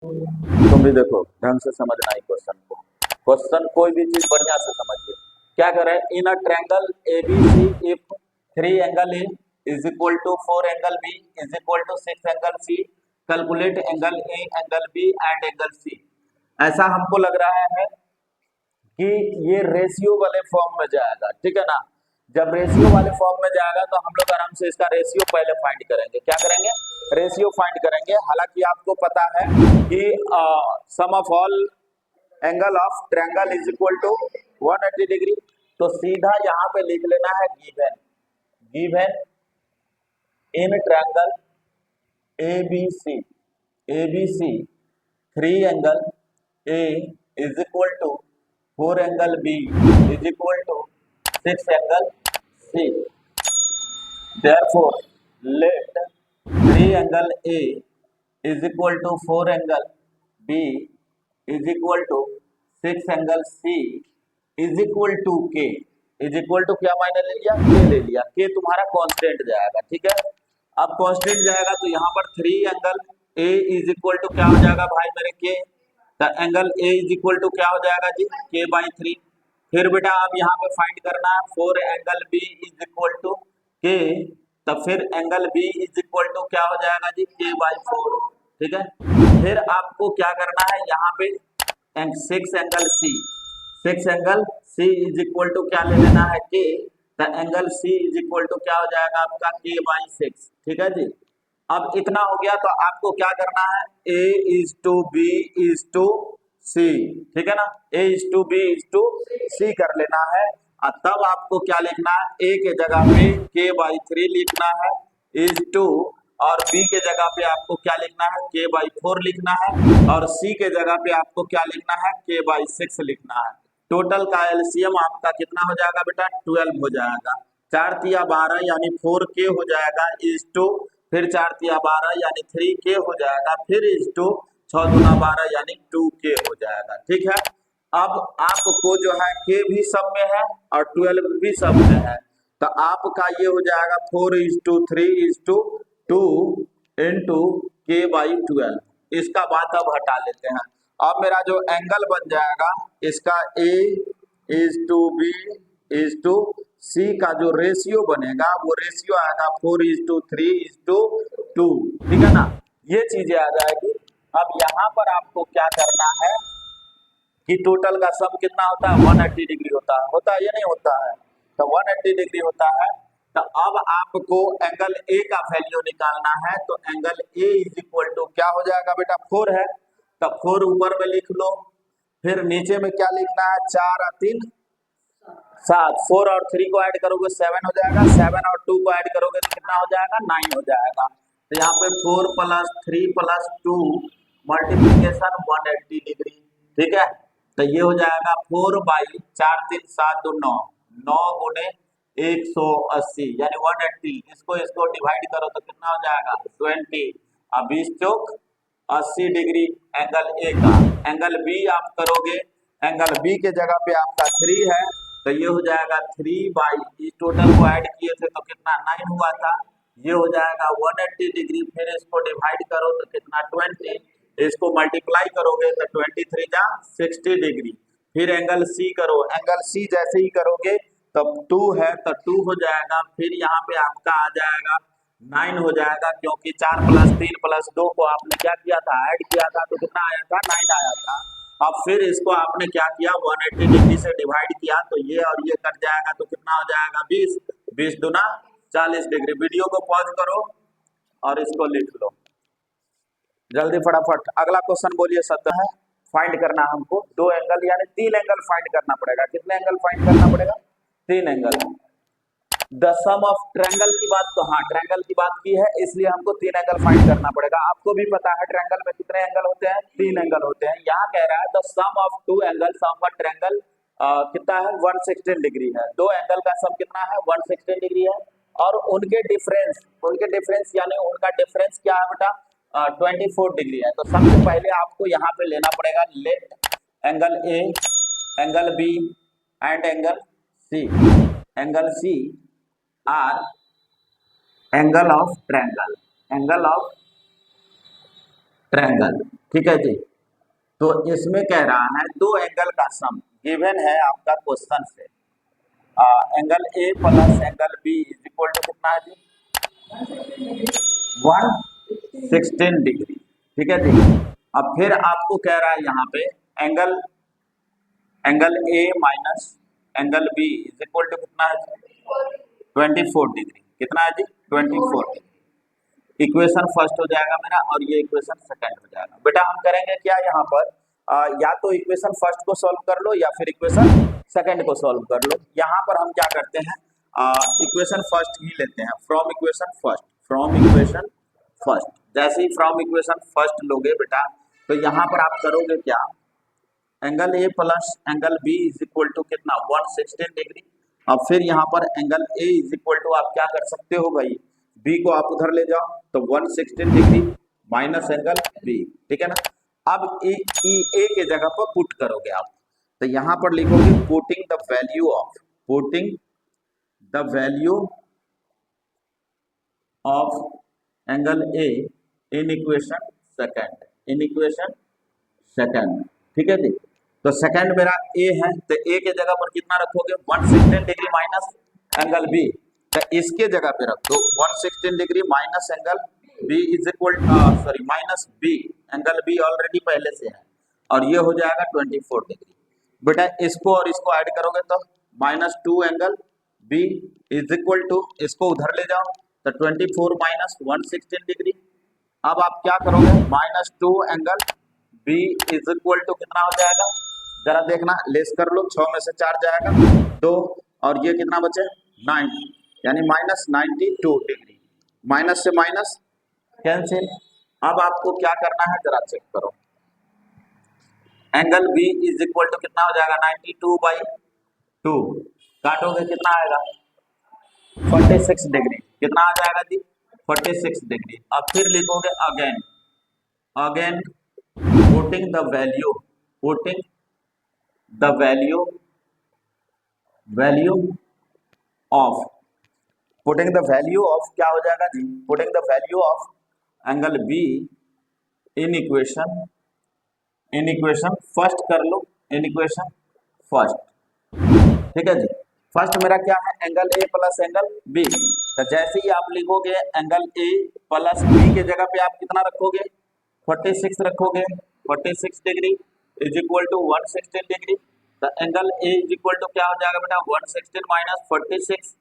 तुम भी देखो, ढंग से समझना है क्वेश्चन को। क्वेश्चन कोई भी चीज बढ़िया से समझिए। क्या करें? In a triangle ABC if 3 angle A is equal to 4 angle B is equal to 6 angle C, calculate angle A angle B and angle C. ऐसा हमको लग रहा है कि ये रेशियो वाले फॉर्म में जाएगा, ठीक है ना। जब रेशियो वाले फॉर्म में जाएगा तो हम लोग आराम से इसका रेशियो पहले फाइंड करेंगे। क्या करेंगे? रेशियो फाइंड करेंगे। हालांकि आपको पता है कि sum of all angle of triangle is equal to 180 degree. तो सीधा यहाँ पे लिख लेना है given given in triangle ABC ABC 3 angle A is equal to 4 angle B is equal to 6 angle C. Therefore, let 3 angle A is equal to 4 angle B is equal to 6 angle C is equal to K is equal to क्या मायने ले लिया? K ले लिया। K तुम्हारा constant जाएगा, ठीक है। अब कांस्टेंट जाएगा तो यहाँ पर 3 angle A is equal to क्या हो जाएगा भाई मेरे K? तो angle A is equal to क्या हो जाएगा जी? K/3। फिर बेटा अब यहाँ पे फाइंड करना है 4 angle B is equal to K। तब फिर angle B is equal to क्या हो जाएगा जी? K/4, ठीक है। फिर आपको क्या करना है यहाँ पे 6 angle C is equal to क्या ले लेना है K। तो angle C is equal to क्या हो जाएगा आपका? K/6, ठीक है जी। अब इतना हो गया तो आपको क्या करना है? A is to B is to C, ठीक है ना। A is to B is to C कर लेना है। और तब आपको क्या लिखना है? A के जगह पे K/3 लिखना है इज टू, और B के जगह पे आपको क्या लिखना है? K/4 लिखना है। और C के जगह पे आपको क्या लिखना है? K/6 लिखना है। टोटल का एलसीएम आपका कितना हो जाएगा बेटा? 12 हो जाएगा। 4 तिया 12 यानी 4K हो जाएगा इज टू, फिर 4 तिया 12 यानी 3K हो जाएगा, फिर इज टू 6 दूना 12 यानी 2K हो जाएगा, ठीक है। अब आपको जो है K भी सब में है और 12 भी सब में है, तो आपका ये हो जाएगा 4:3:2 इंटू K/12। इसका बात अब हटा लेते हैं। अब मेरा जो एंगल बन जाएगा इसका A is to B is to C का जो रेशियो बनेगा वो रेशियो आएगा 4:3:2, ठीक है ना। ये चीजें आ जाएगी। अब यहाँ पर आपको क्या करना है कि टोटल का सम कितना होता है? 180 डिग्री होता है या नहीं होता है? तो 180 डिग्री होता है। तो अब आपको एंगल A का वैल्यू निकालना है। तो angle A is equal to क्या हो जाएगा बेटा? 4 है, तो 4 ऊपर में लिख लो। फिर नीचे में क्या लिखना है? 4 और 3 7, 4 और 3 को ऐड करोगे 7 हो जाएगा, 7 और 2 को ऐड करोगे तो कितना हो जाएगा? 9 हो जाएगा। तो यहाँ पे 4 + 3 + 2 मल्टीप्लीकेशन 180 डिग्री, ठीक है। तो ये हो जाएगा 4/4 3 7 2 9 9 गुने 180 यानी 180। इसको डिवाइड करो तो कितना हो जाएगा? 20 और 20 चौक 80 डिग्री एंगल A का। एंगल B आप करोगे, एंगल B के जगह पे आपका 3 है, तो ये हो जाएगा 3/, टोटल को ऐड किए थे तो कितना 9 हुआ था, ये हो जाएगा 180 डिग्री। फिर इसको डिवाइड करो तो कितना 20, इसको मल्टीप्लाई करोगे तो 23 जा 60 डिग्री। फिर एंगल C करो, एंगल C जैसे ही करोगे तब 2 है तो 2 हो जाएगा। फिर यहाँ पे आपका आ जाएगा 9 हो जाएगा, क्योंकि 4 + 3 + 2 को आपने क्या किया था? ऐड किया था, तो कितना आया था? 9 आया था। अब फिर इसको आपने क्या किया? 180 डिग्री से डिवाइड किया तो ये और ये कट जाएगा तो कितना हो जाएगा? 20, 20 दूना 40 डिग्री। वीडियो को पॉज करो और इसको लिख लो जल्दी फटाफट। अगला क्वेश्चन बोलिए। सत्य है फाइंड करना हमको 2 एंगल यानी 3 एंगल फाइंड करना पड़ेगा। कितने एंगल फाइंड करना पड़ेगा? 3 angle. The sum of triangle की बात, तो हाँ ट्रायंगल की बात की है इसलिए हमको 3 एंगल फाइंड करना पड़ेगा। आपको भी पता है ट्रायंगल में कितने एंगल होते हैं? 3 एंगल होते हैं। यहाँ कह रहा है the sum of 2 angle, sum of triangle कितना है? 116 डिग्री है। 2 एंगल का सम कितना है? 116 डिग्री है। और उनके डिफरेंस यानी उनका डिफरेंस क्या है बेटा? 24 डिग्री है। तो सबसे पहले आपको यहाँ पे लेना पड़ेगा let angle A, angle B and angle C। Angle C R angle of triangle ठीक है जी। तो इसमें कह रहा है दो एंगल का सम गिवन है आपका क्वेश्चन से। Angle A plus angle B is equal to कितना है जी? 116 डिग्री। ठीक है जी। अब फिर आपको कह रहा है यहाँ पे angle angle A minus angle B is equal to कितना है जी? 24 डिग्री। कितना है जी? 24 डिग्री। इक्वेशन फर्स्ट हो जाएगा मेरा और ये इक्वेशन सेकंड हो जाएगा। बेटा हम करेंगे क्या यहाँ पर या तो इक्वेशन फर्स्ट को सॉल्व कर लो या फिर इक्वेशन सेकंड को सॉल्व कर लो। यहाँ पर हम क्या करते हैं इक्वेशन फर्स्ट ही लेते हैं। फ्रॉम इक्वेशन फर्स्ट जैसे ही फ्रॉम इक्वेशन फर्स्ट लोगे बेटा तो यहाँ पर आप करोगे क्या, angle A plus angle B is equal to कितना 116 डिग्री। अब फिर यहाँ पर angle A is equal to आप क्या कर सकते हो भाई, बी को आप उधर ले जाओ तो 116 डिग्री माइनस एंगल बी। ठीक है ना। अब ए के जगह पर पुट करोगे आप तो यहाँ पर लिखोगे putting the value of angle A in equation second. ठीक है जी। तो सेकंड मेरा ए है तो ए के जगह पर कितना रखोगे 116 डिग्री माइनस एंगल बी। तो इसके जगह पे रख दो 116 degree minus angle B is equal minus B angle B already पहले से है और ये हो जाएगा 24 डिग्री। बेटा इसको और इसको ऐड करोगे तो -2 angle B is equal to इसको उधर ले जाओ तो 24 माइनस 116 डिग्री। अब आप क्या करोगे -2 angle B is equal to कितना हो जाएगा, जरा देखना लेस कर लो, 6 में से 4 जाएगा 2 और ये कितना बचे 9 यानी -92 डिग्री। माइनस से माइनस कैंसिल। अब आपको क्या करना है जरा चेक करो, angle B is equal to कितना हो जाएगा 92/2 काटोगे कितना आएगा 46 डिग्री। कितना आ जाएगा जी 46 डिग्री। अब फिर लिखोगे again putting the value of क्या हो जाएगा जी, putting the value of angle B in equation first कर लो, इन इक्वेशन फर्स्ट। ठीक है जी। फर्स्ट मेरा क्या है angle A plus angle B. तो जैसे ही आप लिखोगे एंगल ए प्लस बी के जगह पे आप कितना रखोगे 46 रखोगे, 46 degree is equal to 116 degree. तो angle A is equal to क्या हो जाएगा बेटा 116 माइनस 46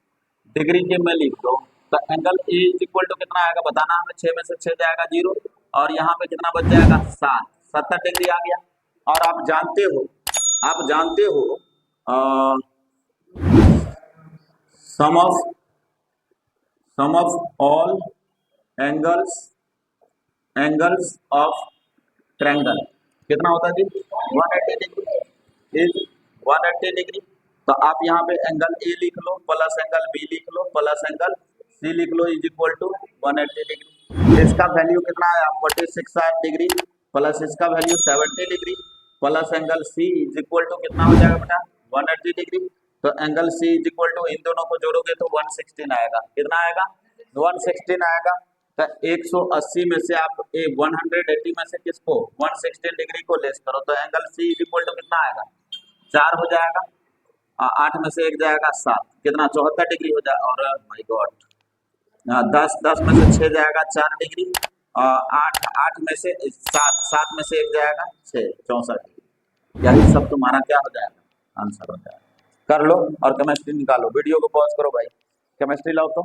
डिग्री के में लिख दो। तो angle A is equal to कितना आएगा बताना हमें, 6 में से 6 जाएगा 0 और यहाँ पे कितना बच जाएगा 7, 70 डिग्री आ गया। और आप जानते हो sum of all angles of triangle कितना होता है जी 180 डिग्री इज 180 डिग्री। तो आप यहाँ पे एंगल ए लिख लो प्लस एंगल बी लिख लो प्लस एंगल सी लिख लो इज इक्वल टू 180 डिग्री। इसका वैल्यू कितना है 46 डिग्री प्लस इसका value 70 degree plus angle C is equal to कितना हो जाएगा बेटा 180 डिग्री। तो angle C is equal to इन दोनों को जोड़ोगे तो 116 आएगा। कितना आएगा 116 आएगा। तो 180 में से आप 180 में से किसको 116 डिग्री को लेस करो तो angle C is equal to कितना आएगा 4 हो जाएगा। 8 में से 1 जाएगा 7 कितना 74 डिग्री हो जाएगा। और माय गॉड 10 में से 6 जाएगा 4 डिग्री, 8 में से 7 में से 1 जाएगा 6, 64 डिग्री। यही सब तुम्हारा क्या हो जाएगा आंसर हो जाएगा। कर लो और केमिस्ट्री निकालो। वीडियो को पॉज करो भाई, केमिस्ट्री लाओ तो।